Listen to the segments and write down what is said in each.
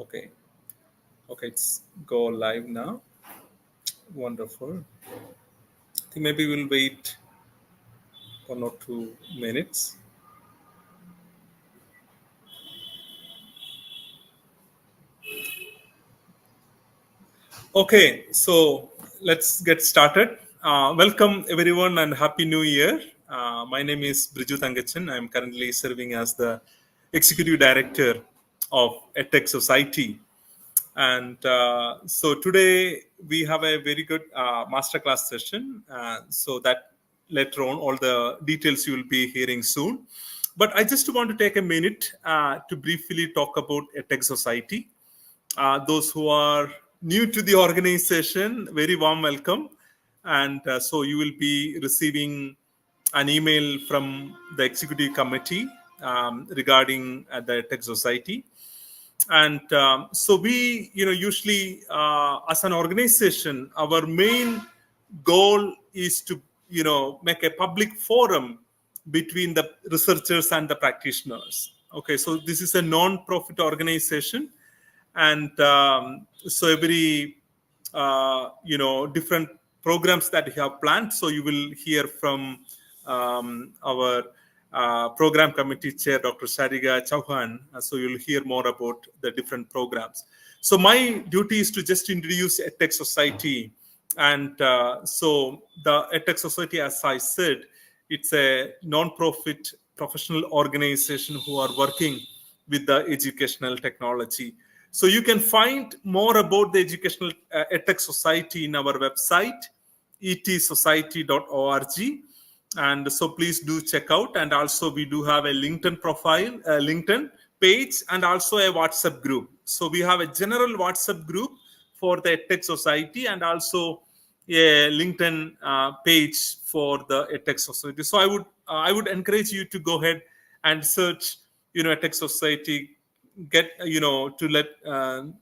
Okay. Okay, it's go live now. Wonderful. I think maybe we'll wait 1 or 2 minutes. Okay, so let's get started. Welcome everyone and Happy New Year. My name is Briju Thangachan. I'm currently serving as the Executive Director of EdTech Society. And so today we have a very good masterclass session. So that later on, all the details you will be hearing soon. But I just want to take a minute to briefly talk about EdTech Society. Those who are new to the organization, very warm welcome. And so you will be receiving an email from the executive committee regarding the EdTech Society. And so we usually as an organization, our main goal is to make a public forum between the researchers and the practitioners. Okay, so this is a non-profit organization, and so every different programs that we have planned, so you will hear from our program committee chair, Dr. Sarika Chauhan. So you'll hear more about the different programs. So my duty is to just introduce EdTech Society. And so the EdTech Society, as I said, it's a non-profit professional organization who are working with the educational technology. So you can find more about the educational EdTech Society in our website, etsociety.org. And so please do check out. And also we do have a LinkedIn profile, a LinkedIn page, and also a WhatsApp group. So we have a general WhatsApp group for the EdTech Society, and also a LinkedIn page for the EdTech Society. So I would encourage you to go ahead and search, EdTech Society, get to let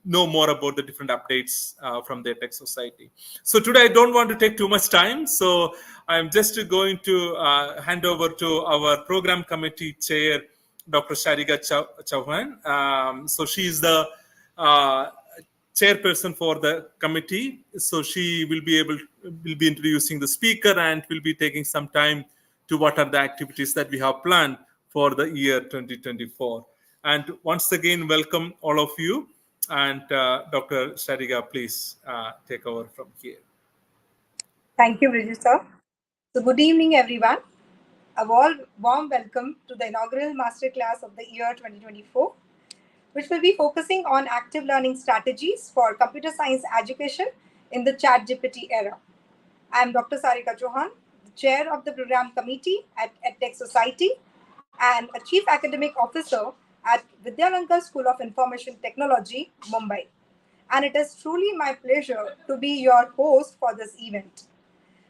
know more about the different updates from the EdTech Society. So today I don't want to take too much time, so I'm just going to hand over to our program committee chair, Dr. Sarika Chauhan. So she is the chairperson for the committee. So she will be introducing the speaker and will be taking some time to what are the activities that we have planned for the year 2024. And once again, welcome all of you. And Dr. Sarika, please take over from here. Thank you, Prajish sir. So good evening, everyone. A warm welcome to the inaugural Masterclass of the year 2024, which will be focusing on active learning strategies for computer science education in the ChatGPT era. I am Dr. Sarika Chauhan, the chair of the program committee at EdTech Society and a chief academic officer at Vidyalankar School of Information Technology, Mumbai. And it is truly my pleasure to be your host for this event.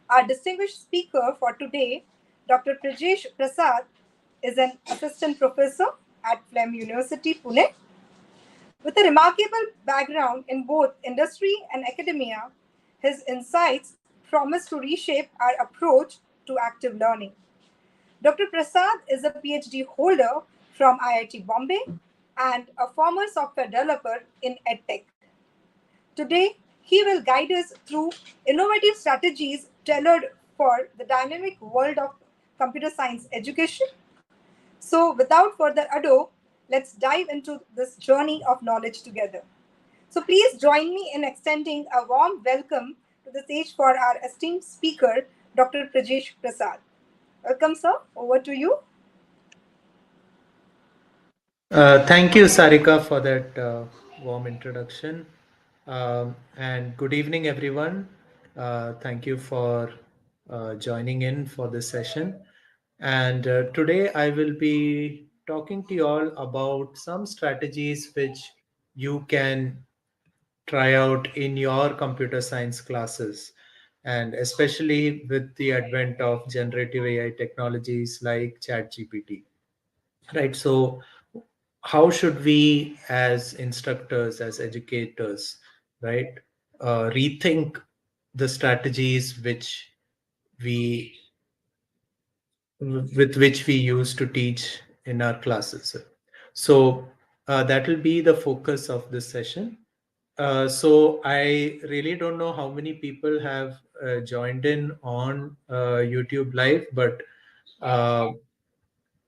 Our distinguished speaker for today, Dr. Prajish Prasad, is an assistant professor at Flem University, Pune. With a remarkable background in both industry and academia, his insights promise to reshape our approach to active learning. Dr. Prasad is a PhD holder from IIT Bombay and a former software developer in EdTech. Today, he will guide us through innovative strategies tailored for the dynamic world of computer science education. So, without further ado, let's dive into this journey of knowledge together. So, please join me in extending a warm welcome to the stage for our esteemed speaker, Dr. Prajish Prasad. Welcome, sir. Over to you. Thank you, Sarika, for that warm introduction. And good evening, everyone. Thank you for joining in for this session. And today I will be talking to you all about some strategies which you can try out in your computer science classes, and especially with the advent of generative AI technologies like ChatGPT. Right. So how should we as instructors, as educators, right, rethink the strategies we with which we use to teach in our classes? So That will be the focus of this session. So I really don't know how many people have joined in on YouTube Live, but uh,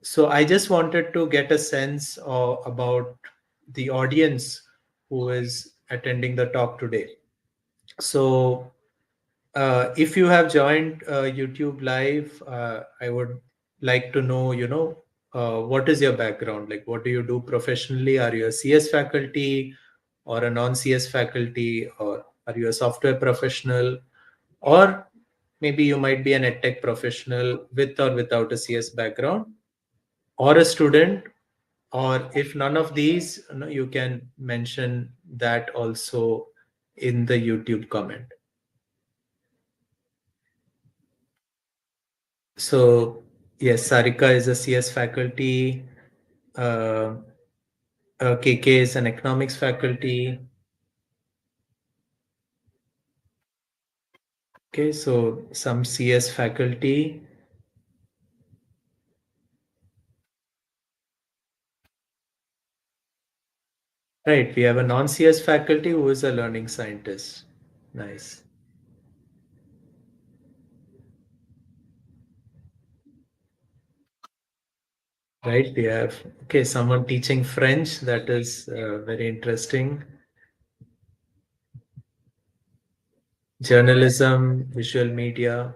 so I just wanted to get a sense about the audience who is attending the talk today. So if you have joined YouTube Live, I would like to know, what is your background? Like, what do you do professionally? Are you a CS faculty or a non-CS faculty, or are you a software professional, or maybe you might be an EdTech professional with or without a CS background, or a student, or if none of these, you can mention that also in the YouTube comment. So yes, Sarika is a CS faculty. Uh, KK is an economics faculty. Okay, so some CS faculty. Right, we have a non-CS faculty who is a learning scientist. Nice. Right, we have, okay, someone teaching French. That is very interesting. Journalism, visual media.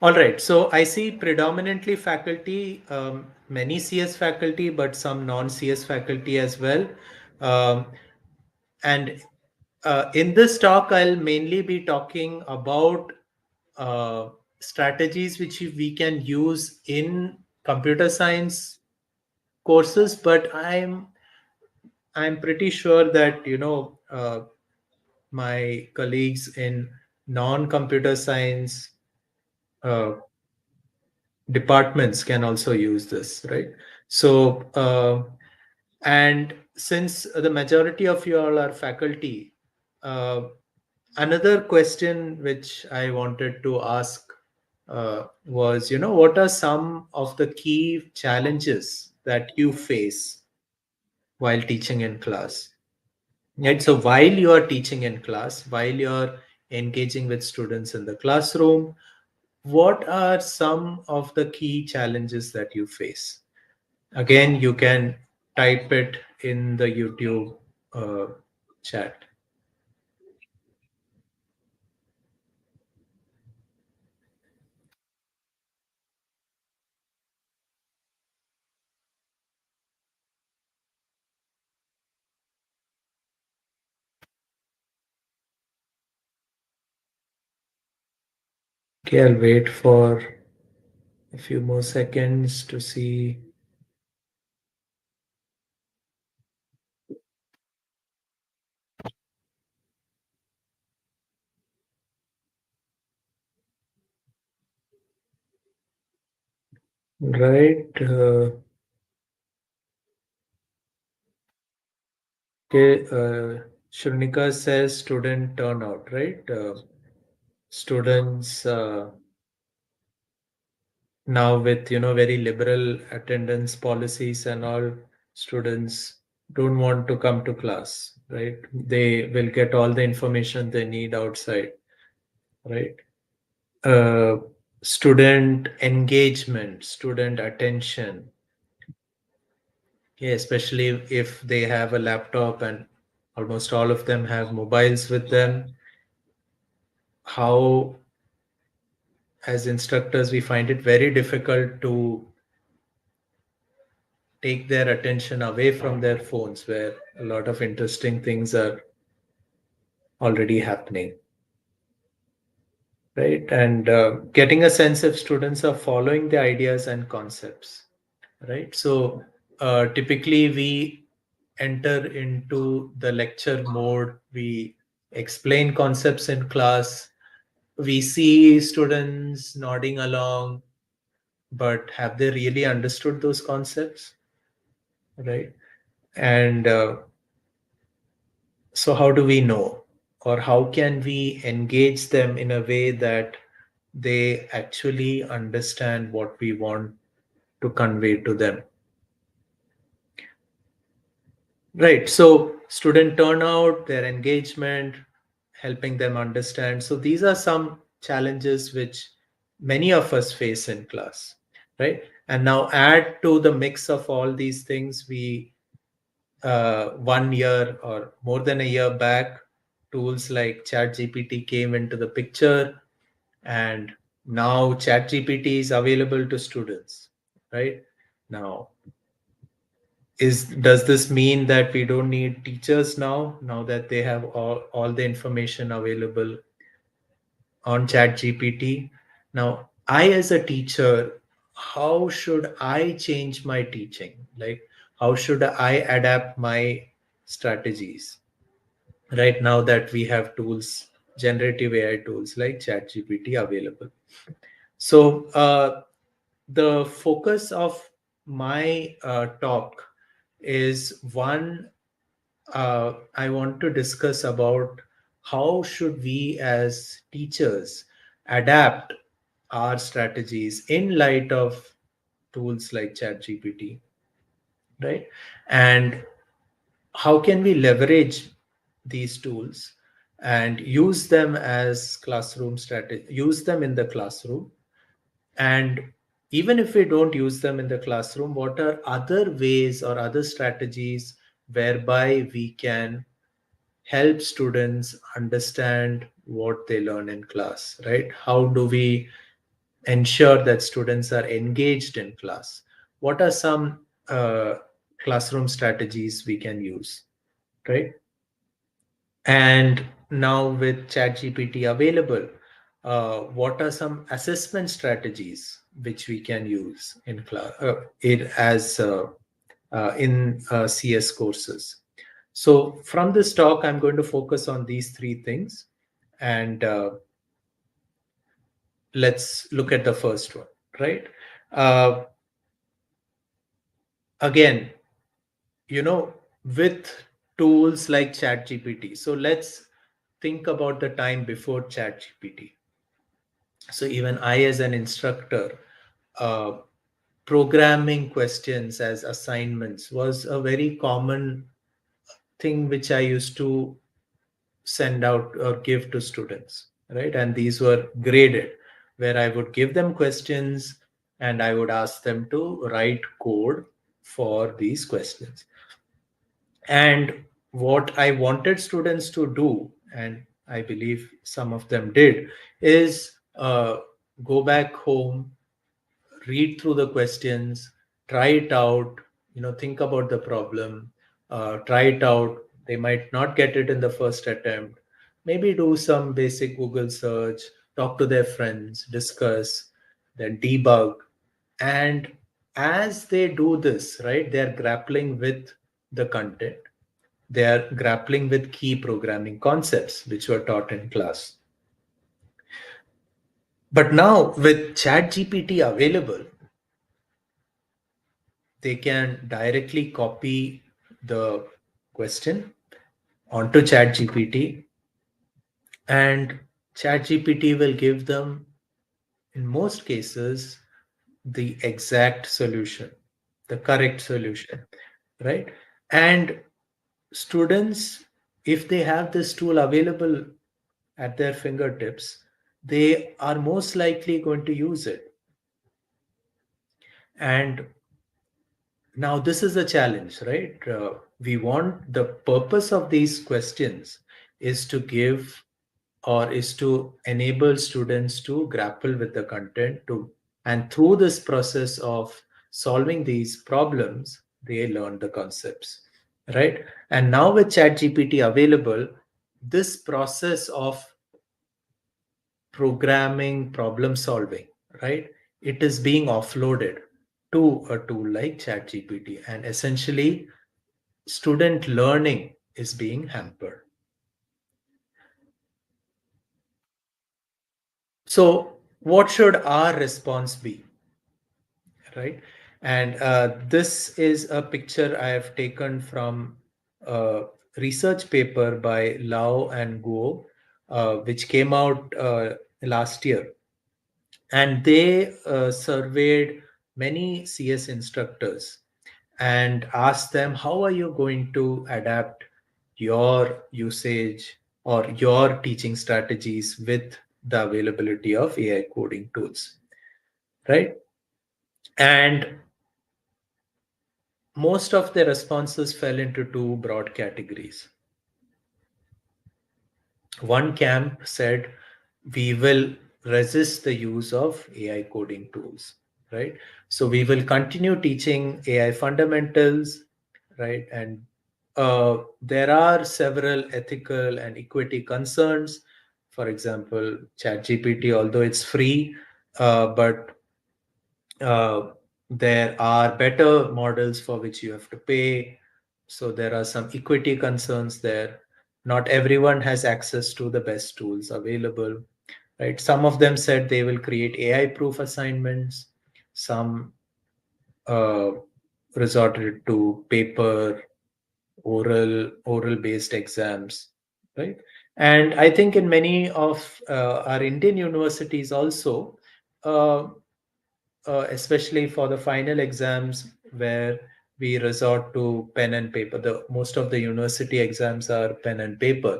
All right, so I see predominantly faculty, many CS faculty, but some non-CS faculty as well. Um, and in this talk, I'll mainly be talking about uh, strategies which we can use in computer science courses, but I'm pretty sure that my colleagues in non-computer science uh, departments can also use this, right? So and since the majority of you all are faculty, uh, another question which I wanted to ask was, what are some of the key challenges that you face while teaching in class? Right. So while you are teaching in class, while you're engaging with students in the classroom, what are some of the key challenges that you face? Again, you can type it in the YouTube uh, chat. Okay, I'll wait for a few more seconds to see. Right. Okay. Shrunika says student turnout, right? Students now with very liberal attendance policies and all, students don't want to come to class, right? They will get all the information they need outside, right? uh, Student engagement, student attention, yeah, especially if they have a laptop and almost all of them have mobiles with them. How, as instructors, we find it very difficult to take their attention away from their phones where a lot of interesting things are already happening, right? And getting a sense if students are following the ideas and concepts, right? So typically we enter into the lecture mode, we explain concepts in class, we see students nodding along, but have they really understood those concepts, right? And so how do we know, or how can we engage them in a way that they actually understand what we want to convey to them. Right. So student turnout, their engagement, helping them understand. So these are some challenges which many of us face in class, right? And now add to the mix of all these things, we 1 year or more than a year back, tools like ChatGPT came into the picture, and now ChatGPT is available to students, right? Now, does this mean that we don't need teachers now that they have all the information available on ChatGPT? Now, I as a teacher, how should I change my teaching? Like, how should I adapt my strategies right now that we have tools, generative AI tools like ChatGPT available? So the focus of my talk is one, I want to discuss about how should we as teachers adapt our strategies in light of tools like ChatGPT, right? And how can we leverage these tools and use them as classroom strategy, use them in the classroom. And even if we don't use them in the classroom, what are other ways or other strategies whereby we can help students understand what they learn in class, right? How do we ensure that students are engaged in class? What are some classroom strategies we can use, right? And now with ChatGPT available, what are some assessment strategies which we can use in class in CS courses? So from this talk, I'm going to focus on these three things, and let's look at the first one, right? Uh, Again, with tools like ChatGPT. So let's think about the time before ChatGPT. So even I, as an instructor, uh, programming questions as assignments was a very common thing which I used to send out or give to students, right? And these were graded, where I would give them questions and I would ask them to write code for these questions. And what I wanted students to do, and I believe some of them did, is go back home, read through the questions, try it out, think about the problem, try it out. They might not get it in the first attempt. Maybe do some basic Google search, talk to their friends, discuss, then debug. And as they do this, right, they're grappling with the content. They are grappling with key programming concepts which were taught in class. But now with ChatGPT available, they can directly copy the question onto ChatGPT, and ChatGPT will give them, in most cases, the exact solution, the correct solution, right? And students, if they have this tool available at their fingertips, they are most likely going to use it. And now, this is a challenge, right? We want, the purpose of these questions is to give, or is to enable students to grapple with the content, and through this process of solving these problems, they learn the concepts, right? And now with ChatGPT available, this process of programming, problem solving, right? It is being offloaded to a tool like ChatGPT, and essentially student learning is being hampered. So, what should our response be, right? And this is a picture I have taken from a research paper by Lau and Guo, which came out last year. And they surveyed many CS instructors and asked them, how are you going to adapt your usage or your teaching strategies with the availability of AI coding tools, right? And most of the responses fell into two broad categories. One camp said, we will resist the use of AI coding tools, right? So we will continue teaching AI fundamentals, right? And there are several ethical and equity concerns. For example, ChatGPT, although it's free, but uh, there are better models for which you have to pay. So there are some equity concerns there. Not everyone has access to the best tools available, right? Some of them said they will create AI proof assignments. Some uh, resorted to paper, oral based exams, right? And I think in many of our Indian universities also, uh, especially for the final exams where we resort to pen and paper. The most of the university exams are pen and paper.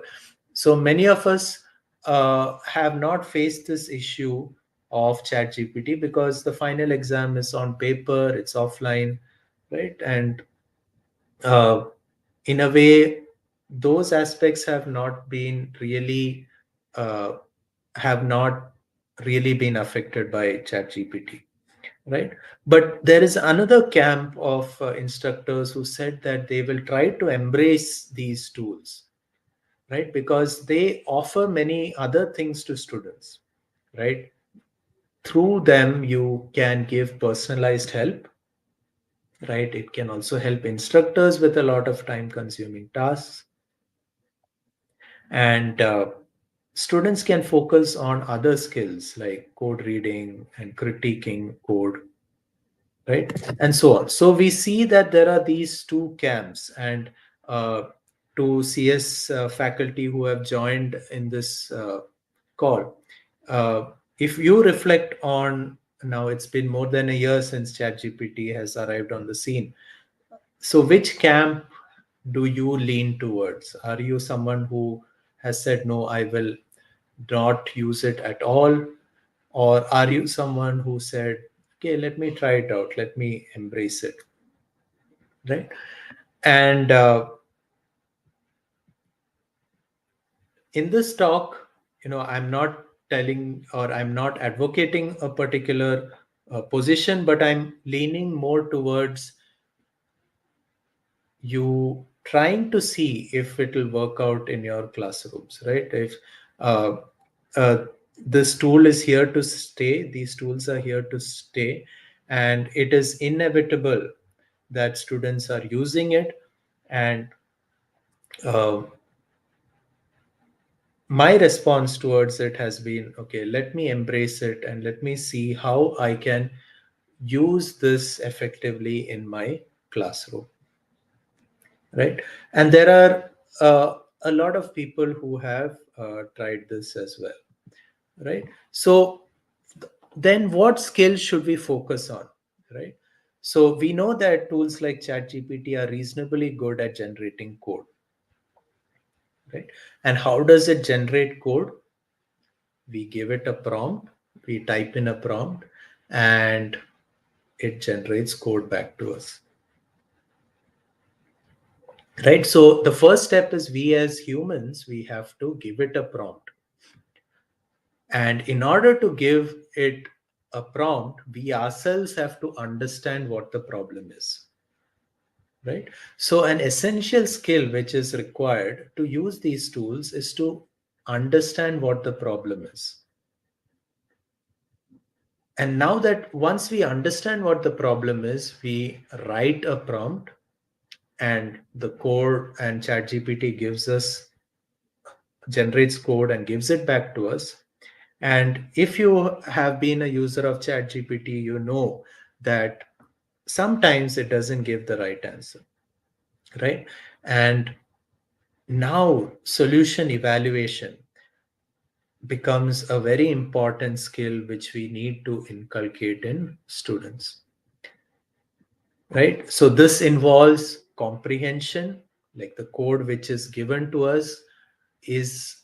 So many of us have not faced this issue of ChatGPT because the final exam is on paper, it's offline, right? And uh, in a way, those aspects uh, have not really been affected by ChatGPT, right? But there is another camp of instructors who said that they will try to embrace these tools, right? Because they offer many other things to students, right? Through them you can give personalized help, right? It can also help instructors with a lot of time consuming tasks, and students can focus on other skills like code reading and critiquing code, right? And so on. So we see that there are these two camps, and uh, two CS faculty who have joined in this call. If you reflect on, now it's been more than a year since ChatGPT has arrived on the scene, so which camp do you lean towards? Are you someone who has said, no, I will not use it at all? Or are you someone who said, okay, let me try it out, let me embrace it, right? And in this talk, I'm not telling or I'm not advocating a particular position, but I'm leaning more towards you trying to see if it will work out in your classrooms, right? If uh, uh, this tool is here to stay, these tools are here to stay, and it is inevitable that students are using it. And uh, my response towards it has been, okay, let me embrace it and let me see how I can use this effectively in my classroom, right? And there are a lot of people who have tried this as well, right? So then what skills should we focus on, right? So we know that tools like ChatGPT are reasonably good at generating code, right? And how does it generate code? We give it a prompt, we type in a prompt, and it generates code back to us, right? So the first step is, we as humans, we have to give it a prompt. And in order to give it a prompt, we ourselves have to understand what the problem is, right? So an essential skill which is required to use these tools is to understand what the problem is. And now that once we understand what the problem is, we write a prompt, and the code and ChatGPT generates code and gives it back to us. And if you have been a user of ChatGPT, you know that sometimes it doesn't give the right answer, right? And now solution evaluation. becomes a very important skill which we need to inculcate in students, right? So this involves comprehension, like the code which is given to us is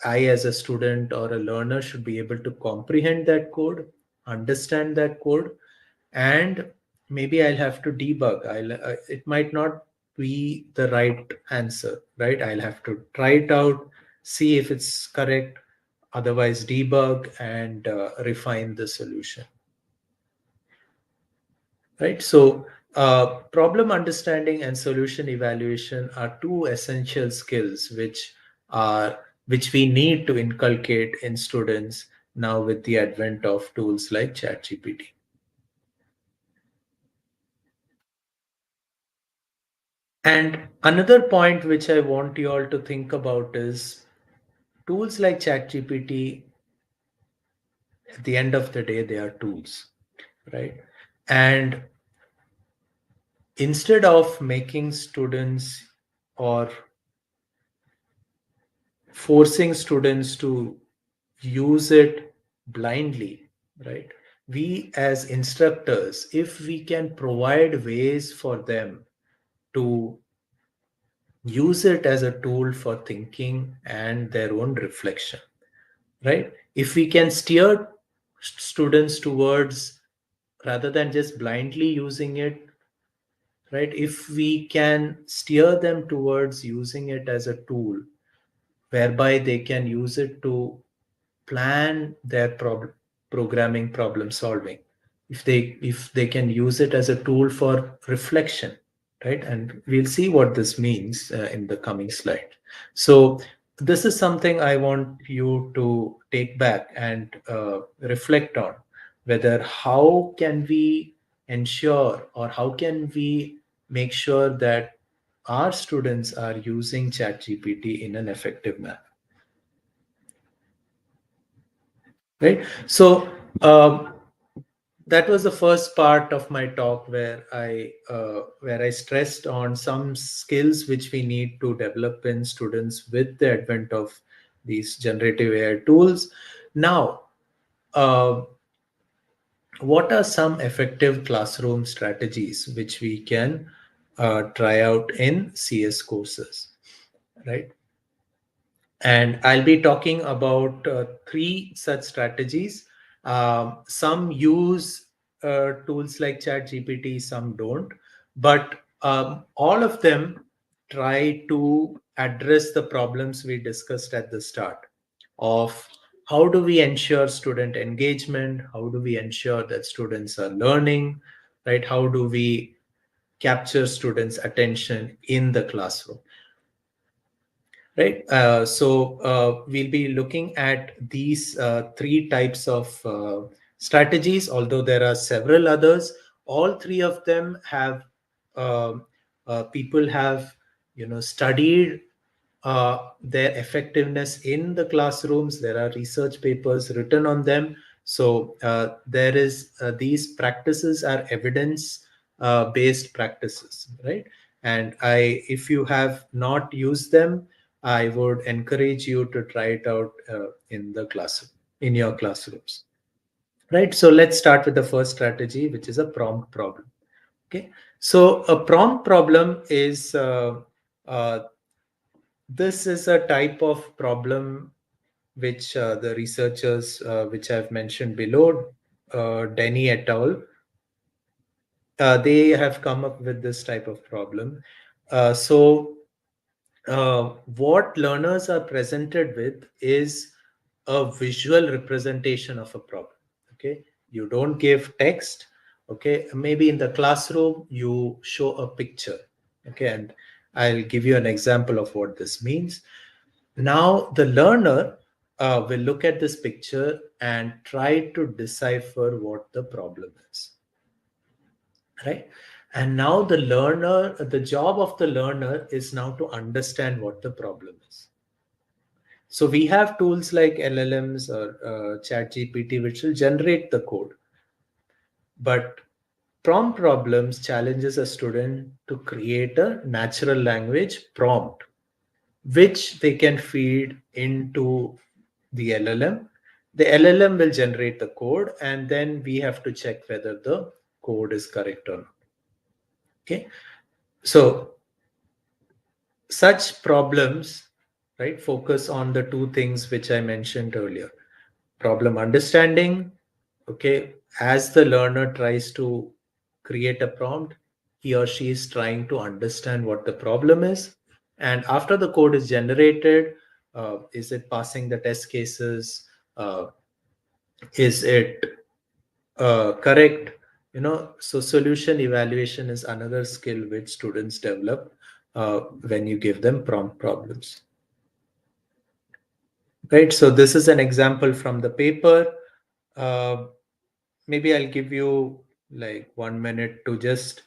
I as a student or a learner should be able to comprehend that code, understand that code, and maybe I'll have to debug. It might not be the right answer, right? I'll have to try it out, see if it's correct, otherwise debug and refine the solution, right? So problem understanding and solution evaluation are two essential skills which we need to inculcate in students now with the advent of tools like ChatGPT. And another point which I want you all to think about is tools like ChatGPT, at the end of the day, they are tools, right? And instead of making students or forcing students to use it blindly, right? We as instructors, if we can provide ways for them to use it as a tool for thinking and their own reflection, right? If we can steer students towards, rather than just blindly using it, right? If we can steer them towards using it as a tool whereby they can use it to plan their programming problem solving, if they can use it as a tool for reflection, right? And we'll see what this means in the coming slide. So this is something I want you to take back and reflect on, whether how can we ensure or how can we make sure that our students are using ChatGPT in an effective manner, right? So that was the first part of my talk where I stressed on some skills which we need to develop in students with the advent of these generative AI tools. Now, uh, what are some effective classroom strategies which we can try out in CS courses, right? And I'll be talking about three such strategies. Some use tools like ChatGPT, some don't, but all of them try to address the problems we discussed at the start of how do we ensure student engagement, how do we ensure that students are learning, right? How do we capture students' attention in the classroom? Right. So we'll be looking at these three types of strategies, although there are several others. All three of them have um people have studied their effectiveness in the classrooms. There are research papers written on them. So there is these practices are evidence based practices, right? And if you have not used them, I would encourage you to try it out in the classroom, in your classrooms, right? So let's start with the first strategy, which is a prompt problem. Okay, so a prompt problem is uh, this is a type of problem which the researchers, which I've mentioned below, Denny et al., they have come up with this type of problem. So what learners are presented with is a visual representation of a problem. Okay, you don't give text. Okay, maybe in the classroom you show a picture. Okay, and I'll give you an example of what this means. Now the learner will look at this picture and try to decipher what the problem is, right? And now the job of the learner is now to understand what the problem is. So we have tools like LLMs or ChatGPT, which will generate the code. But prompt problems challenges a student to create a natural language prompt, which they can feed into the LLM. The LLM will generate the code, and then we have to check whether the code is correct or not. Okay. So such problems, right, focus on the two things which I mentioned earlier. Problem understanding. Okay. As the learner tries to create a prompt, he or she is trying to understand what the problem is. And after the code is generated, is it passing the test cases? Is it correct? So solution evaluation is another skill which students develop when you give them prompt problems. Right. So this is an example from the paper. Uh, Maybe I'll give you like 1 minute to just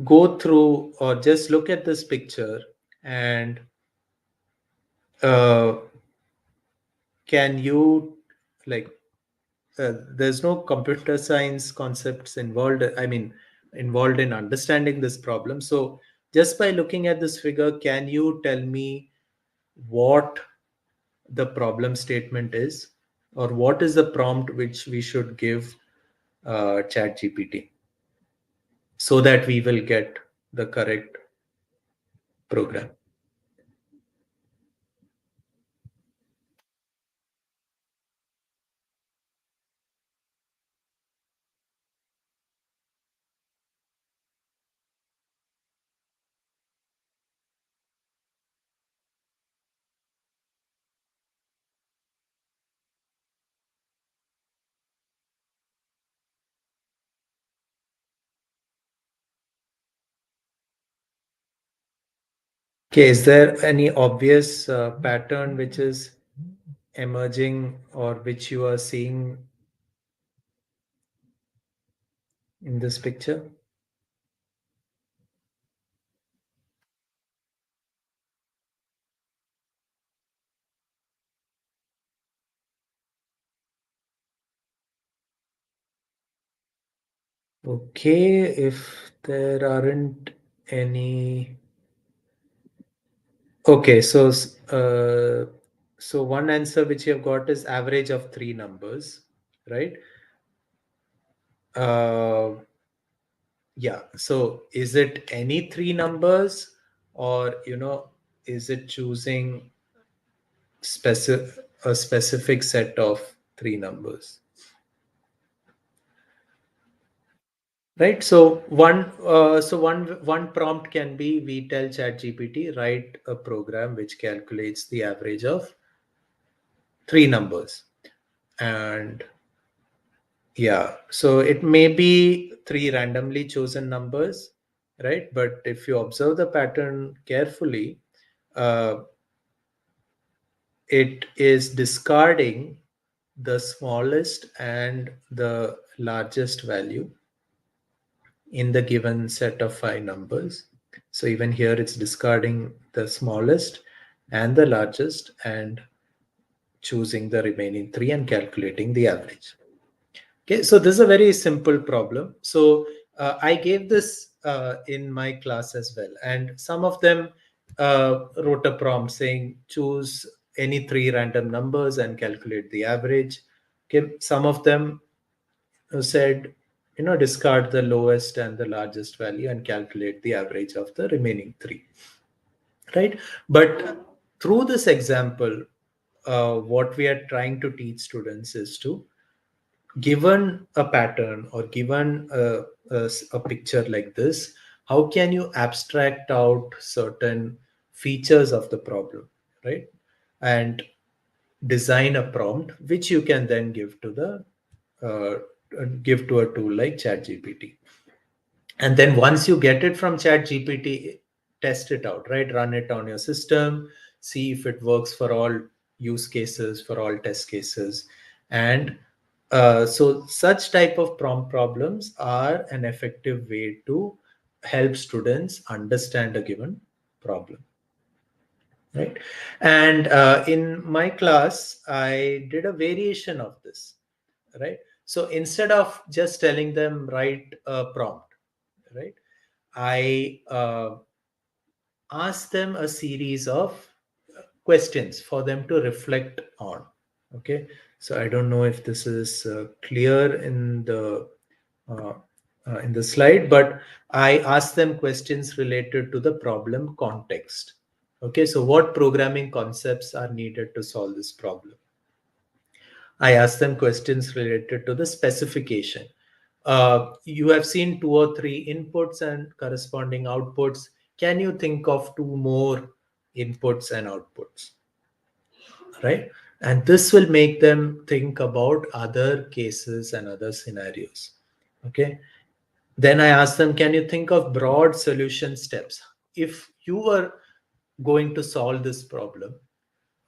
go through or just look at this picture and uh, can you like there's no computer science concepts involved, I mean, involved in understanding this problem. So just by looking at this figure, can you tell me what the problem statement is, or what is the prompt which we should give ChatGPT so that we will get the correct program? Okay, is there any obvious pattern which is emerging or which you are seeing in this picture? Okay, if there aren't any. Okay, so one answer which you have got is average of three numbers, right? Uh, yeah. So is it any three numbers, or is it choosing a specific set of three numbers? Right. So one prompt can be, we tell ChatGPT write a program which calculates the average of three numbers, and yeah, so it may be three randomly chosen numbers, right? But if you observe the pattern carefully, uh, it is discarding the smallest and the largest value in the given set of five numbers. So even here it's discarding the smallest and the largest and choosing the remaining three and calculating the average. Okay, so this is a very simple problem. So I gave this in my class as well, and some of them wrote a prompt saying choose any three random numbers and calculate the average. Okay, some of them said, discard the lowest and the largest value and calculate the average of the remaining three, right? But through this example, what we are trying to teach students is to, given a pattern or given a picture like this, how can you abstract out certain features of the problem, right? And design a prompt which you can then give to the give to a tool like ChatGPT. And then once you get it from ChatGPT, test it out, right? Run it on your system, see if it works for all use cases, for all test cases. And so such type of prompt problems are an effective way to help students understand a given problem, right? And in my class, I did a variation of this, right? So instead of just telling them write a prompt, right, I asked them a series of questions for them to reflect on. Okay, so I don't know if this is clear uh, in the slide, but I asked them questions related to the problem context. Okay, so what programming concepts are needed to solve this problem? I asked them questions related to the specification. You have seen 2 or 3 inputs and corresponding outputs. Can you think of 2 more inputs and outputs? Right? And this will make them think about other cases and other scenarios. Okay. Then I asked them, can you think of broad solution steps? If you were going to solve this problem,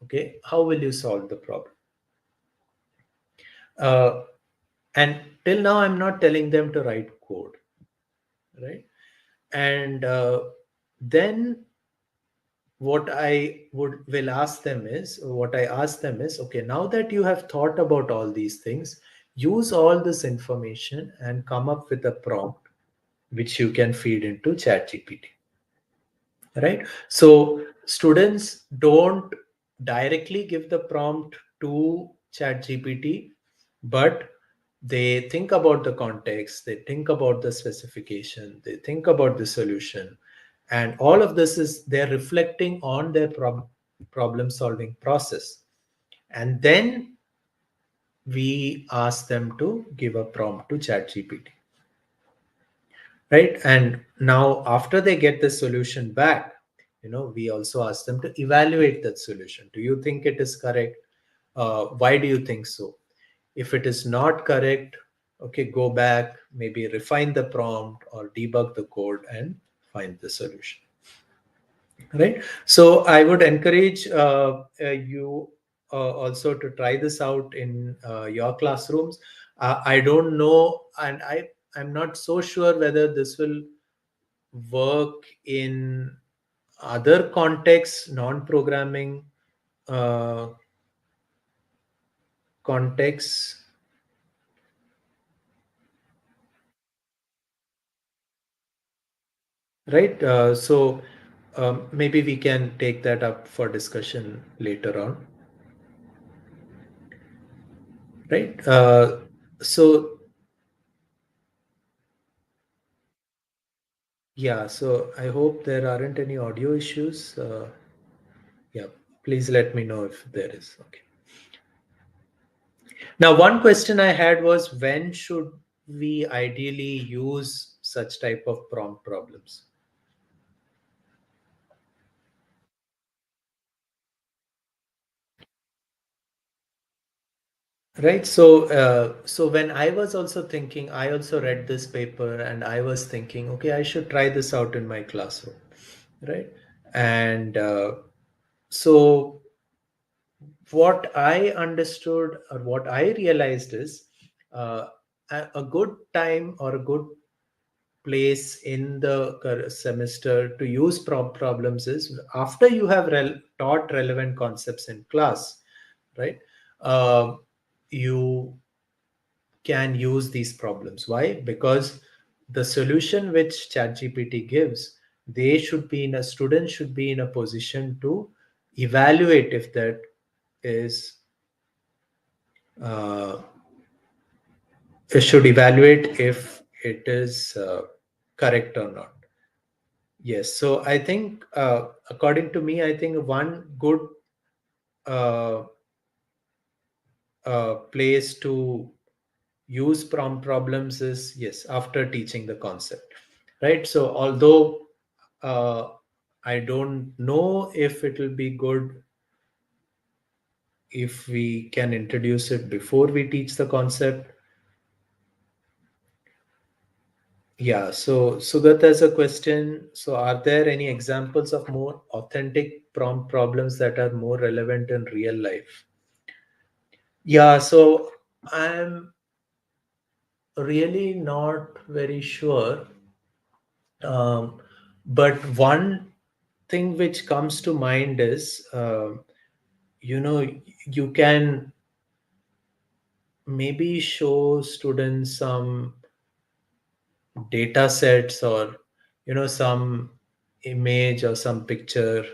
okay, how will you solve the problem? Uh, and till now, I'm not telling them to write code, right? And then what I ask them is, okay, now that you have thought about all these things, use all this information and come up with a prompt which you can feed into ChatGPT. Right, so students don't directly give the prompt to ChatGPT, but they think about the context, they think about the specification, they think about the solution, and all of this is they're reflecting on their problem solving process. And then we ask them to give a prompt to ChatGPT. Right, and now after they get the solution back, we also ask them to evaluate that solution. Do you think it is correct? Why do you think so? If it is not correct, okay, go back, maybe refine the prompt or debug the code and find the solution. Right, so I would encourage you also to try this out in your classrooms. I don't know, and I'm not so sure whether this will work in other contexts, non-programming uh, contexts. Right, so maybe we can take that up for discussion later on. Right, so yeah, so I hope there aren't any audio issues. Yeah, please let me know if there is. Okay. Now, one question I had was, when should we ideally use such type of prompt problems? Right. So when I was also thinking, I also read this paper and I was thinking, okay, I should try this out in my classroom. Right. And so what I understood or what I realized is a good time or a good place in the semester to use problems is after you have taught relevant concepts in class, right? Uh, you can use these problems. Why? Because the solution which ChatGPT gives, they should be in a student should be in a position to evaluate if that is uh, it should evaluate if it is correct or not. Yes, so I think according to me, I think one good uh, place to use prompt problems is, yes, after teaching the concept, right? So although uh, I don't know if it will be good if we can introduce it before we teach the concept. Yeah, so Sugat has a question. So are there any examples of more authentic prompt problems that are more relevant in real life? Yeah, so I'm really not very sure. But one thing which comes to mind is, you know, you can maybe show students some data sets or, some image or some picture,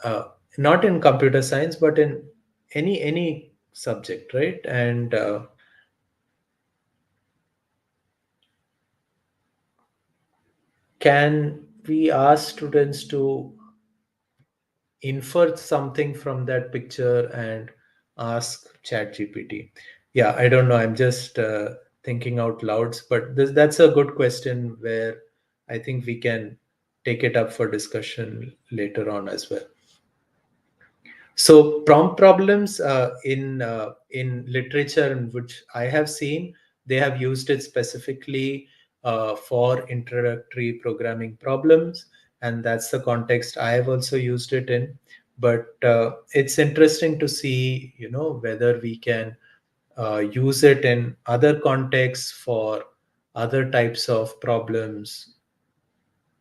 uh, not in computer science, but in any subject, right? And can we ask students to infer something from that picture and ask ChatGPT? Yeah, I don't know. I'm just thinking out loud, but that's a good question where I think we can take it up for discussion later on as well. So prompt problems in literature in which I have seen, they have used it specifically for introductory programming problems, and that's the context I have also used it in. But it's interesting to see, whether we can use it in other contexts for other types of problems,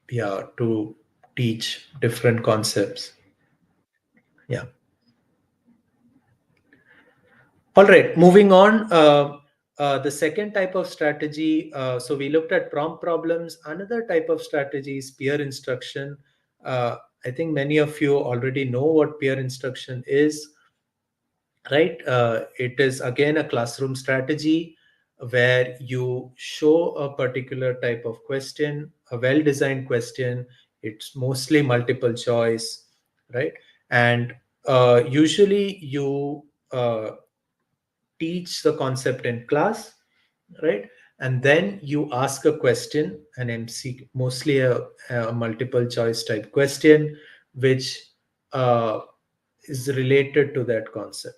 yeah, to teach different concepts. Yeah. All right, moving on. The second type of strategy, so we looked at prompt problems. Another type of strategy is peer instruction. Uh, I think many of you already know what peer instruction is, right? It is again a classroom strategy where you show a particular type of question, a well designed question. It's mostly multiple choice, right? And usually you teach the concept in class, right? And then you ask a question, an MC, mostly a multiple choice type question, which uh, is related to that concept.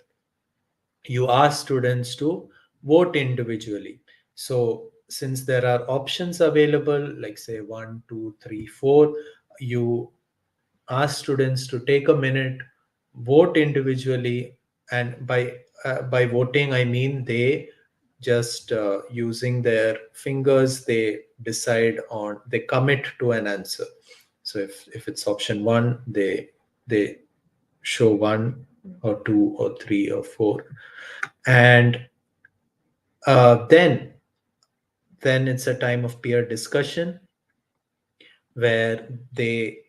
You ask students to vote individually. So since there are options available, like say 1, 2, 3, 4, you ask students to take a minute, vote individually, and by voting I mean they just using their fingers, they decide on, they commit to an answer. So if it's option one, they show 1 or 2 or 3 or 4, and then it's a time of peer discussion where they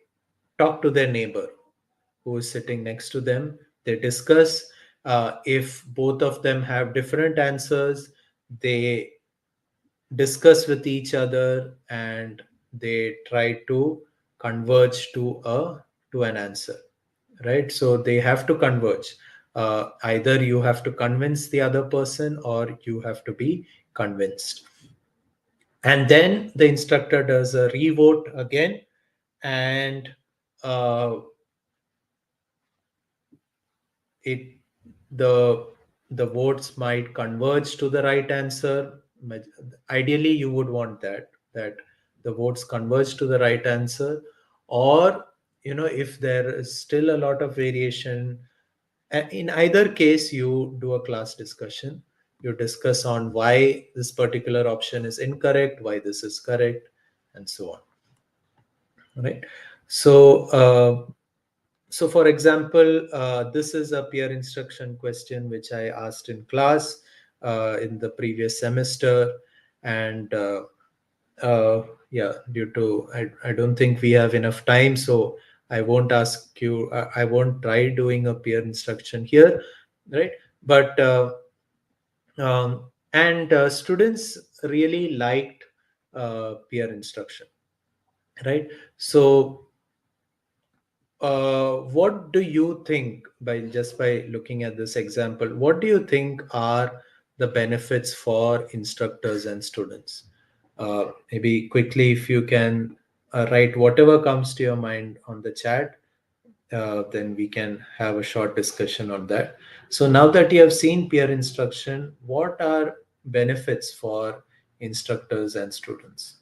talk to their neighbor who is sitting next to them. They discuss. If both of them have different answers, they discuss with each other and they try to converge to an answer, right? So they have to converge. Either you have to convince the other person or you have to be convinced. And then the instructor does a revote again, and uh, it the the votes might converge to the right answer. Ideally you would want that the votes converge to the right answer, or if there is still a lot of variation, in either case you do a class discussion. You discuss on why this particular option is incorrect, why this is correct, and so on, right? So for example, this is a peer instruction question which I asked in class in the previous semester. And yeah, due to, I don't think we have enough time, so I won't ask you, I won't try doing a peer instruction here, right? But, and students really liked peer instruction, right? So what do you think, by looking at this example, what do you think are the benefits for instructors and students? Maybe quickly, if you can write whatever comes to your mind on the chat, then we can have a short discussion on that. So now that you have seen peer instruction, what are benefits for instructors and students?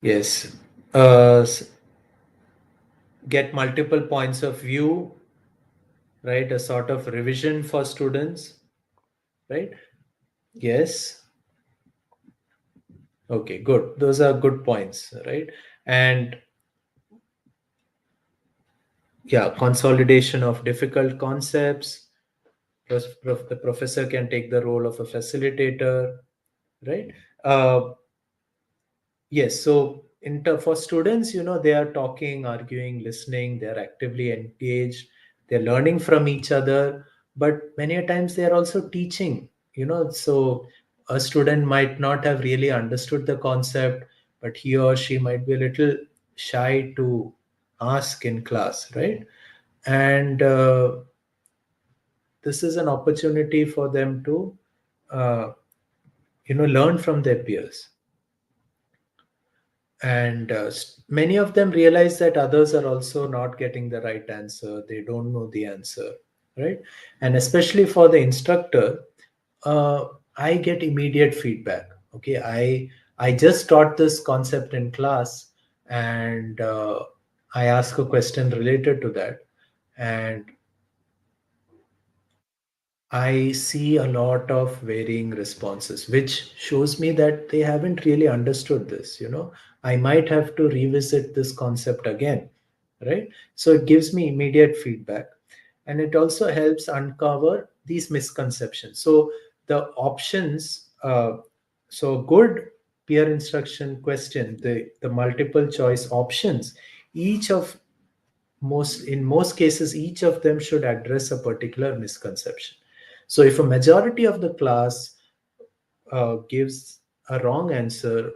Yes. uh, s- get multiple points of view, right? A sort of revision for students, right? Yes. Okay, good. Those are good points, right? And yeah, consolidation of difficult concepts. The professor can take the role of a facilitator, right? Uh, Yes, so for students, they are talking, arguing, listening, they're actively engaged, they're learning from each other, but many a times they are also teaching, so a student might not have really understood the concept, but he or she might be a little shy to ask in class, right? And this is an opportunity for them to, uh, learn from their peers, and many of them realize that others are also not getting the right answer, they don't know the answer, right? And especially for the instructor, uh, I get immediate feedback. Okay, I just taught this concept in class, and I ask a question related to that, and I see a lot of varying responses, which shows me that they haven't really understood this. I might have to revisit this concept again, right? So it gives me immediate feedback, and it also helps uncover these misconceptions. So the options, so good peer instruction question, the multiple choice options, each of in most cases, each of them should address a particular misconception. So if a majority of the class gives a wrong answer,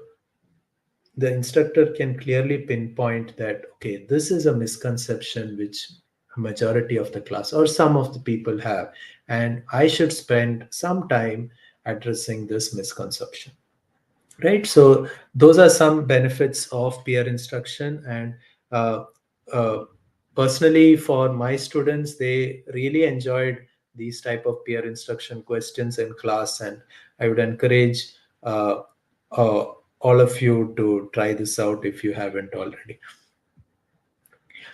the instructor can clearly pinpoint that, okay, this is a misconception which a majority of the class or some of the people have, and I should spend some time addressing this misconception, right? So those are some benefits of peer instruction. And uh, uh, personally, for my students, they really enjoyed these type of peer instruction questions in class, and I would encourage uh, uh, all of you to try this out if you haven't already.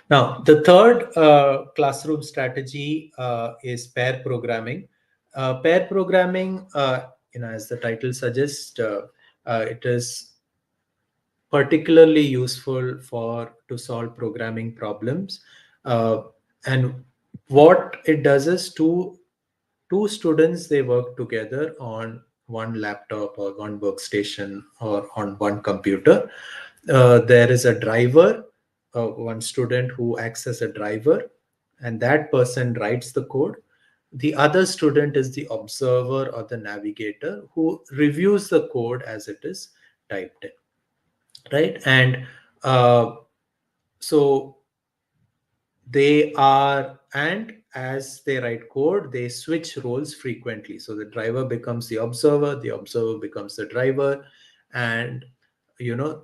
Now, the third classroom strategy is pair programming. Pair programming, as the title suggests, it is particularly useful for to solve programming problems. Uh, and what it does is two students, they work together on one laptop or one workstation or on one computer. There is a driver, one student who acts as a driver, and that person writes the code. The other student is the observer or the navigator who reviews the code as it is typed in, right? And uh, so they are, and as they write code, they switch roles frequently. So the driver becomes the observer becomes the driver, and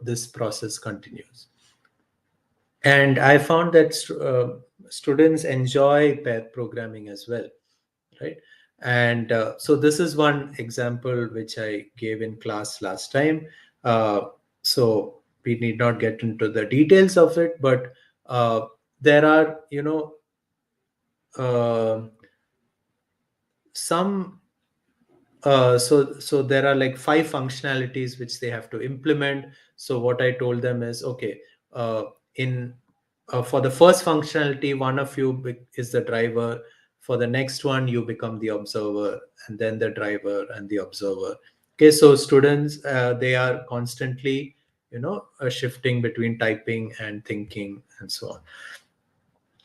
this process continues. And I found that students enjoy pair programming as well, right? And so this is one example which I gave in class last time. So we need not get into the details of it, but there are uh, some so there are like 5 functionalities which they have to implement. So what I told them is, okay, in for the first functionality, one of you is the driver. For the next one, you become the observer, and then the driver and the observer. Okay, so students, they are constantly shifting between typing and thinking and so on,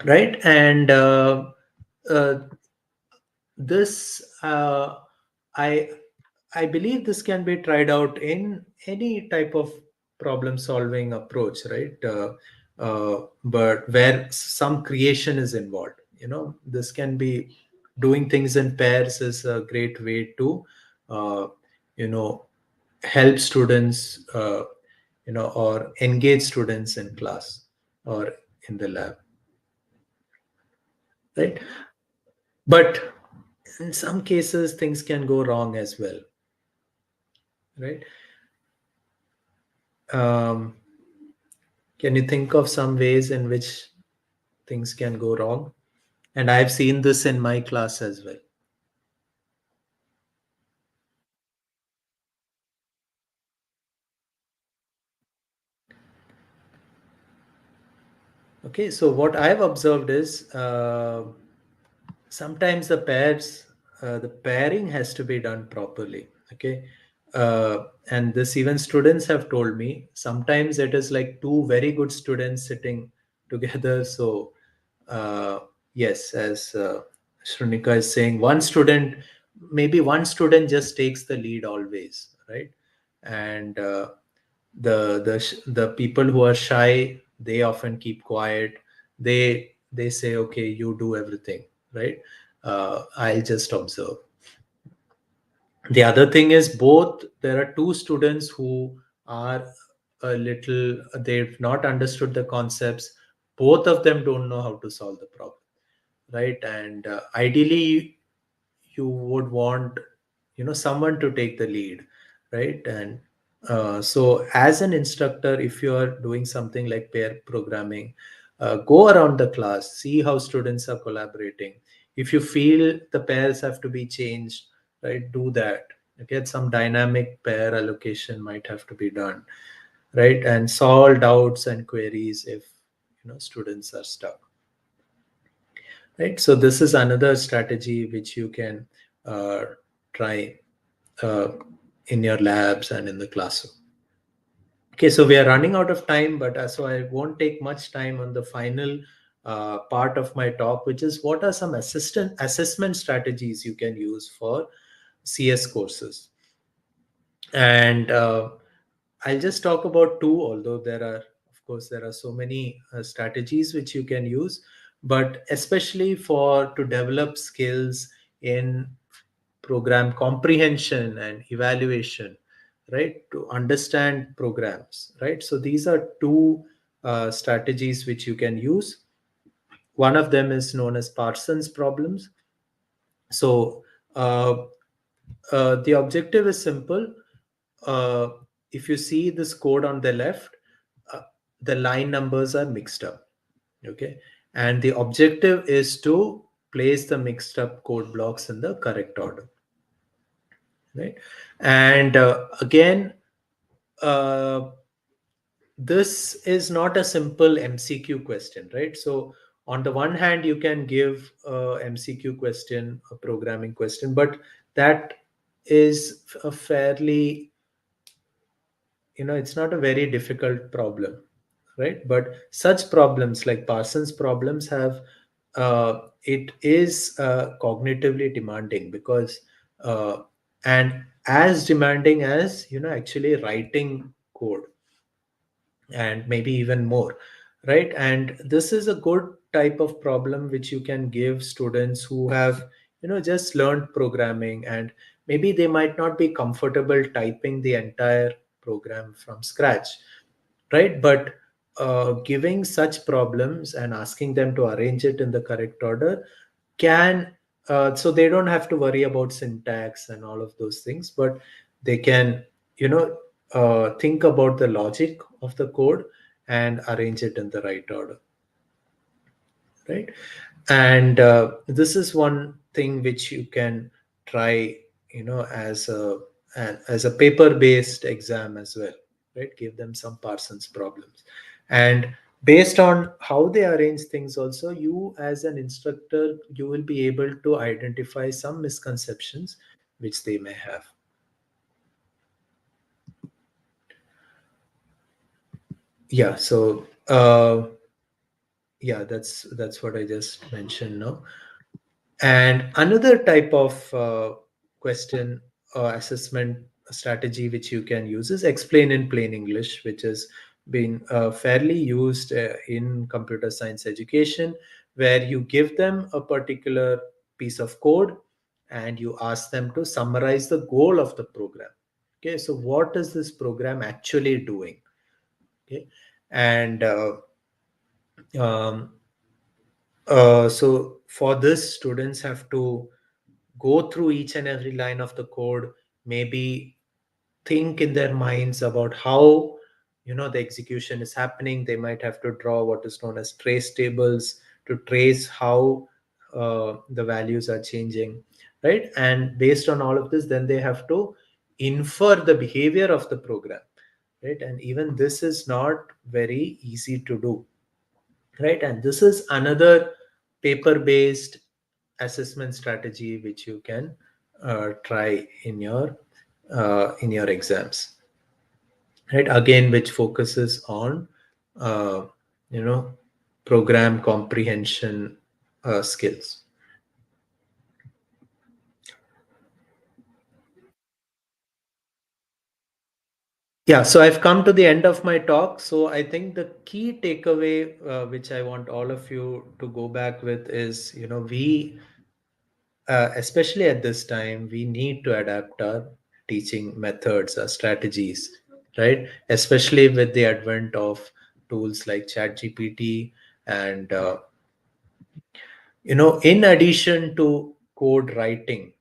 right? And uh, this i I believe this can be tried out in any type of problem solving approach, right? But where some creation is involved, this can be, doing things in pairs is a great way to uh, you know help students, or engage students in class or in the lab, right? But in some cases things can go wrong as well, right? um, can you think of some ways in which things can go wrong? And I've seen this in my class as well. Okay, so what I've observed is sometimes the pairing has to be done properly. Okay, and this even students have told me sometimes it is like two very good students sitting together. So yes, as Shrunika is saying, maybe one student just takes the lead always, right? And the people who are shy, they often keep quiet. They say, okay, you do everything, right? I'll just observe. The other thing is, both there are two students who are a little, they've not understood the concepts. Both of them don't know how to solve the problem, right? And ideally you would want, someone to take the lead, right? And so as an instructor, if you are doing something like pair programming, go around the class, see how students are collaborating. If you feel the pairs have to be changed, right, do that. Okay, some dynamic pair allocation might have to be done, right? And solve doubts and queries if students are stuck, right? So this is another strategy which you can uh, try uh, in your labs and in the classroom. Okay, so we are running out of time, but so I won't take much time on the final part of my talk, which is what are some assessment strategies you can use for CS courses. And I'll just talk about two, although there are so many strategies which you can use, but especially for to develop skills in program comprehension and evaluation, right? To understand programs, right? So these are two strategies which you can use. One of them is known as Parsons problems. So the objective is simple. uh, if you see this code on the left, uh, the line numbers are mixed up. Okay, and the objective is to place the mixed up code blocks in the correct order, right? And again, uh, this is not a simple MCQ question, right? So on the one hand, you can give a MCQ question, a programming question, but that is a fairly, it's not a very difficult problem, right? But such problems like Parsons problems it is cognitively demanding, because and as demanding as actually writing code, and maybe even more, right? And this is a good type of problem which you can give students who have just learned programming, and maybe they might not be comfortable typing the entire program from scratch, right? But giving such problems and asking them to arrange it in the correct order can, so they don't have to worry about syntax and all of those things, but they can you know think about the logic of the code and arrange it in the right order, right? And this is one thing which you can try, as a paper based exam as well, right? Give them some Parsons problems, and based on how they arrange things also, you as an instructor, you will be able to identify some misconceptions which they may have. Yeah, so yeah, that's what I just mentioned now. And another type of question assessment strategy which you can use is explain in plain English, which has been fairly used in computer science education, where you give them a particular piece of code and you ask them to summarize the goal of the program. Okay, so what is this program actually doing? Okay, and um, so for this, students have to go through each and every line of the code, maybe think in their minds about how the execution is happening. They might have to draw what is known as trace tables to trace how the values are changing, right? And based on all of this, then they have to infer the behavior of the program, right? And even this is not very easy to do, right? And this is another paper based assessment strategy which you can try in your exams, right? Again, which focuses on uh, you know program comprehension skills. Yeah, so I've come to the end of my talk. So I think the key takeaway, which I want all of you to go back with, is we, especially at this time, we need to adapt our teaching methods, our strategies, right? Especially with the advent of tools like ChatGPT, and in addition to code writing,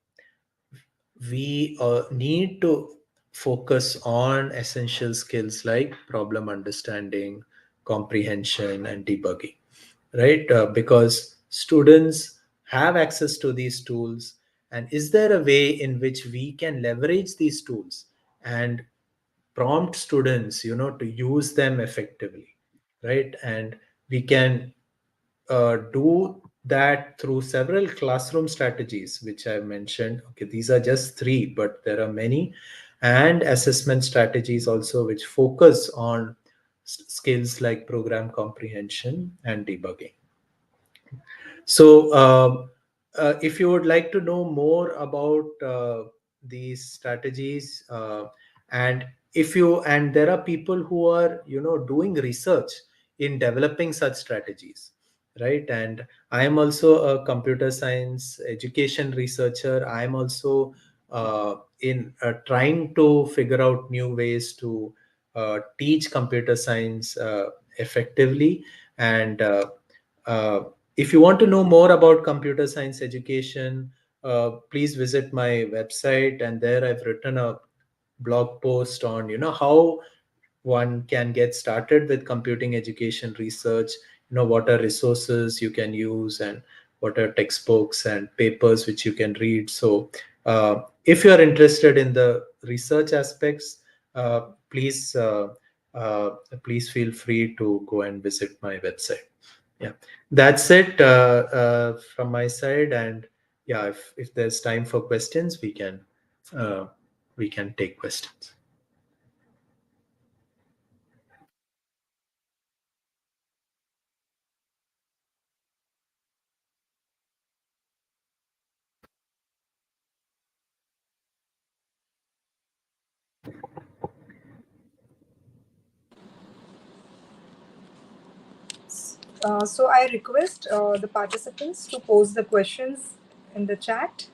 we need to focus on essential skills like problem understanding, comprehension, and debugging, right? Because students have access to these tools. And is there a way in which we can leverage these tools and prompt students, to use them effectively, right? And we can do that through several classroom strategies, which I mentioned. Okay, these are just three, but there are many, and assessment strategies also, which focus on skills like program comprehension and debugging. So, if you would like to know more about these strategies, and if you and there are people who are doing research in developing such strategies, right? And I am also a computer science education researcher. I am also in trying to figure out new ways to teach computer science effectively. And uh, if you want to know more about computer science education, please visit my website, and there I've written a blog post on how one can get started with computing education research, what are resources you can use, and what are textbooks and papers which you can read. So if you are interested in the research aspects, please please feel free to go and visit my website. Yeah, that's it from my side. And yeah, if there's time for questions, uh, we can take questions. So I request the participants to post the questions in the chat.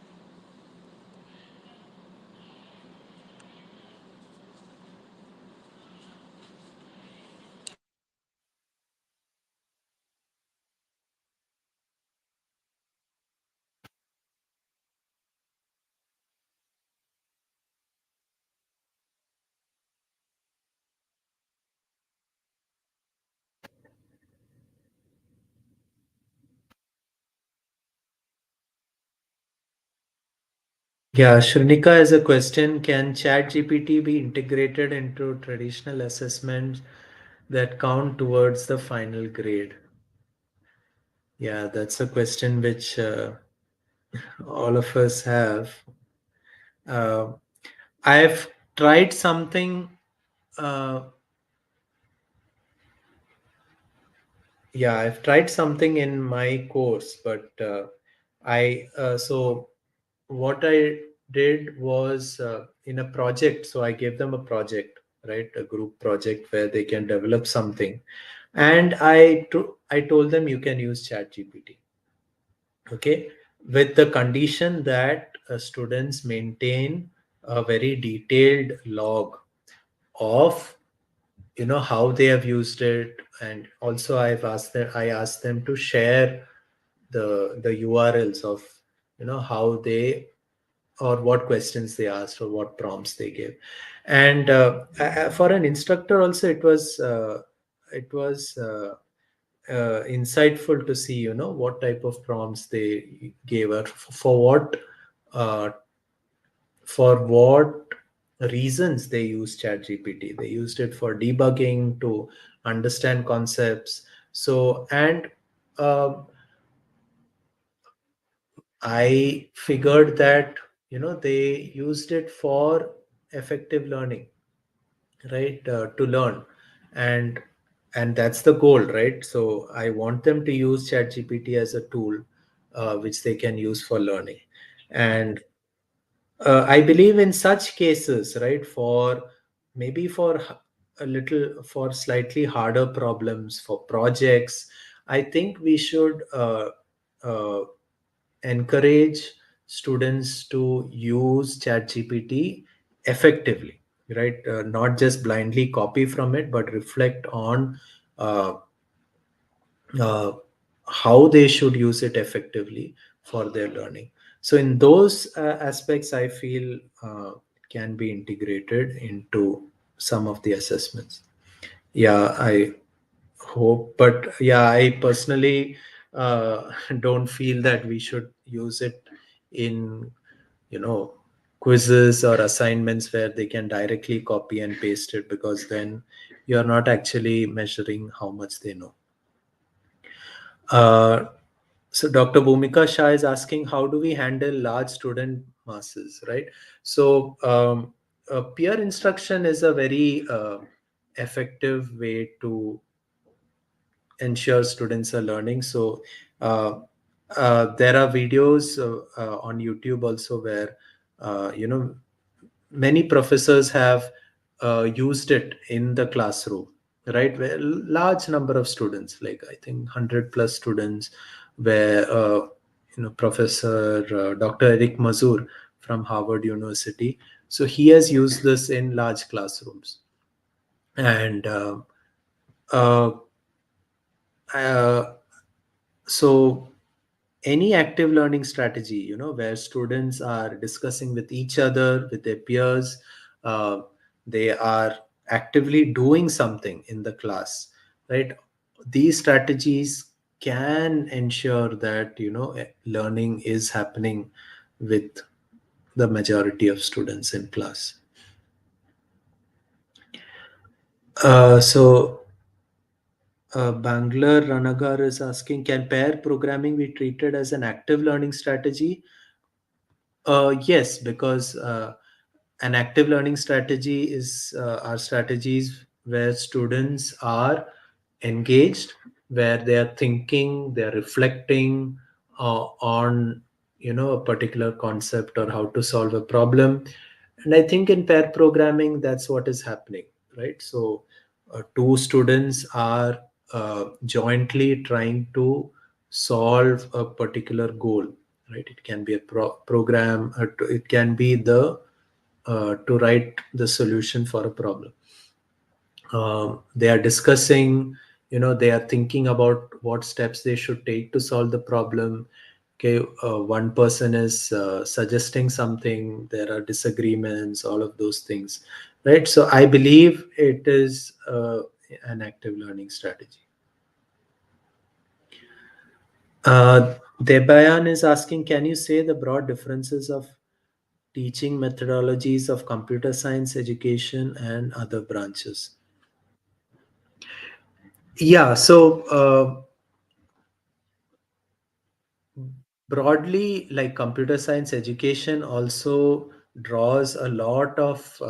Yeah, Shrunika has a question. Can ChatGPT be integrated into traditional assessments that count towards the final grade? Yeah, that's a question which all of us have. Uh, I've tried something. Uh, yeah, I've tried something in my course, but so what I did was in a project. So I gave them a project, right? A group project where they can develop something. And I told them you can use ChatGPT, okay, with the condition that students maintain a very detailed log of how they have used it. And also I asked them to share the URLs of how they, or what questions they asked, or what prompts they gave. And for an instructor also, it was insightful to see, what type of prompts they gave her uh, for what reasons they use ChatGPT. They used it for debugging, to understand concepts. So, and uh, I figured that, they used it for effective learning, right? To learn, and and that's the goal, right? So I want them to use ChatGPT as a tool, which they can use for learning. And I believe in such cases, right, for maybe for a little, for slightly harder problems, for projects, I think we should uh, encourage students to use ChatGPT effectively, right? Not just blindly copy from it, but reflect on uh, uh, how they should use it effectively for their learning. So, in those aspects, I feel can be integrated into some of the assessments. Yeah, I hope, but yeah, I personally don't feel that we should use it in, you know, quizzes or assignments where they can directly copy and paste it, because then you're not actually measuring how much they know. Uh, so Dr. Bhumika Shah is asking, how do we handle large student masses, right? So peer instruction is a very effective way to ensure students are learning. So uh, there are videos on YouTube also where many professors have used it in the classroom, right? Where large number of students, like I think 100 plus students, where Professor Dr. Eric Mazur from Harvard University, so he has used this in large classrooms. And uh, uh, so any active learning strategy, where students are discussing with each other, with their peers, uh, they are actively doing something in the class, right? These strategies can ensure that, learning is happening with the majority of students in class. Banglar Ranagar is asking, can pair programming be treated as an active learning strategy? Yes, because an active learning strategy is are strategies where students are engaged, where they are thinking, they are reflecting on a particular concept or how to solve a problem. And I think in pair programming, that's what is happening, right? So two students are jointly trying to solve a particular goal, right? It can be a program, it can be the to write the solution for a problem. They are discussing, they are thinking about what steps they should take to solve the problem. Okay, one person is suggesting something, there are disagreements, all of those things, right? So I believe it is an active learning strategy. Debayan is asking, can you say the broad differences of teaching methodologies of computer science education and other branches? Yeah, so broadly, like computer science education also draws a lot of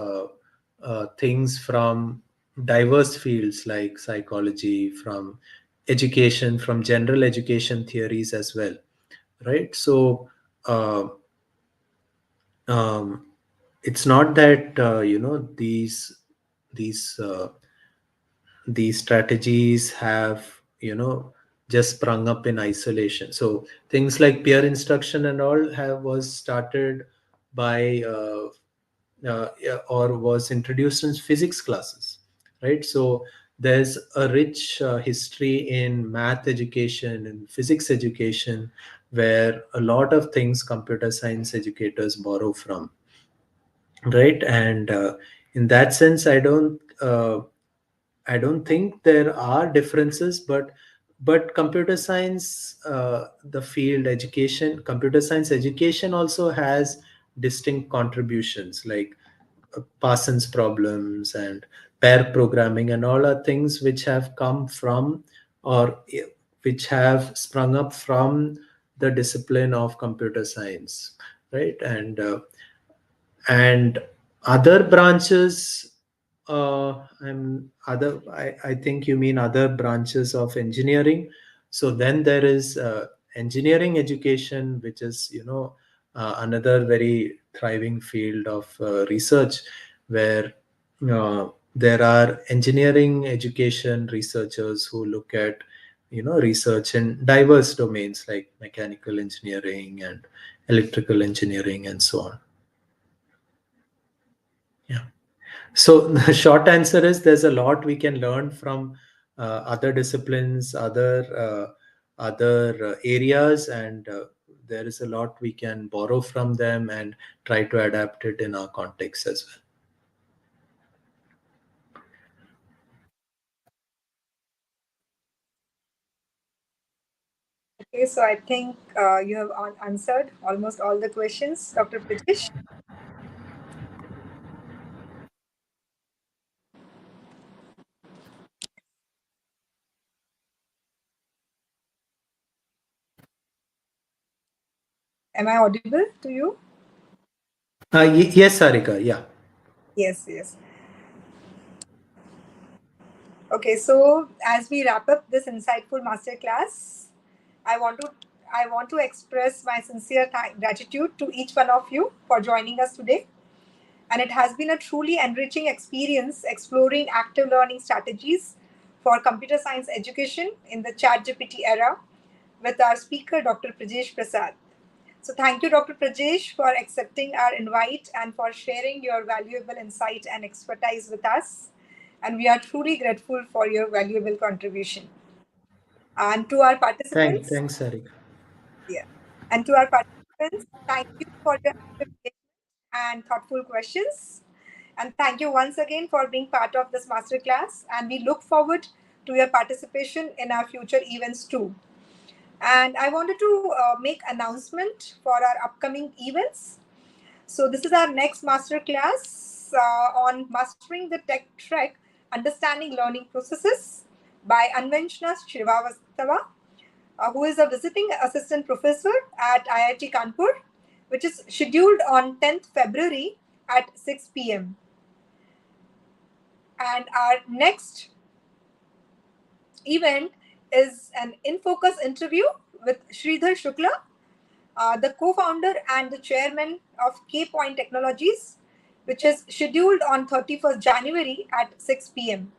things from diverse fields like psychology, from education, from general education theories as well, right? So uh, um, it's not that these these strategies have just sprung up in isolation. So things like peer instruction and all have was started by yeah, or was introduced in physics classes, right? So there's a rich history in math education and physics education, where a lot of things computer science educators borrow from, right? And in that sense, I don't think there are differences, but but computer science, the field education, computer science education also has distinct contributions like Parsons problems and pair programming, and all are things which have come from, or which have sprung up from the discipline of computer science, right? And other branches, I think you mean other branches of engineering. So then there is engineering education, which is, another very thriving field of research, where there are engineering education researchers who look at, research in diverse domains like mechanical engineering and electrical engineering and so on. Yeah. So the short answer is there's a lot we can learn from other disciplines, other areas, and there is a lot we can borrow from them and try to adapt it in our context as well. Okay, so I think you have answered almost all the questions, Dr. Prajish. Am I audible to you? Yes, Sarika. Yeah. Yes, yes. Okay, so as we wrap up this insightful masterclass, I want to I want to express my sincere gratitude to each one of you for joining us today. And it has been a truly enriching experience exploring active learning strategies for computer science education in the ChatGPT era with our speaker, Dr. Prajish Prasad. So, thank you, Dr. Prajesh, for accepting our invite and for sharing your valuable insight and expertise with us. And we are truly grateful for your valuable contribution. And to our participants, Thanks, Sarika. yeah, and to our participants, thank you for your active engagement and thoughtful questions. And thank you once again for being part of this masterclass. And we look forward to your participation in our future events too. And I wanted to make announcement for our upcoming events. So this is our next masterclass on mastering the tech track, understanding learning processes by Anvanshna Srivastava, who is a visiting assistant professor at IIT Kanpur, which is scheduled on 10th February at 6 p.m. And our next event is an in focus interview with Sridhar Shukla, the co-founder and the chairman of K Point Technologies, which is scheduled on 31st January at 6 p.m.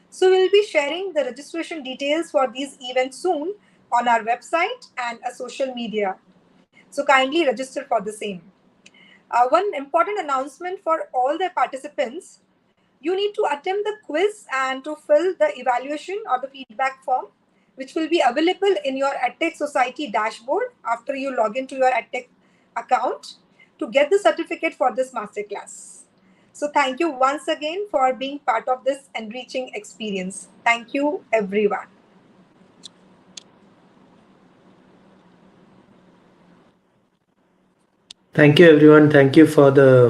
So we'll be sharing the registration details for these events soon on our website and social media. So kindly register for the same. One important announcement for all the participants: you need to attempt the quiz and to fill the evaluation or the feedback form, which will be available in your EdTech Society dashboard after you log into your EdTech account to get the certificate for this masterclass. So thank you once again for being part of this enriching experience. Thank you, everyone. Thank you, everyone. Thank you for the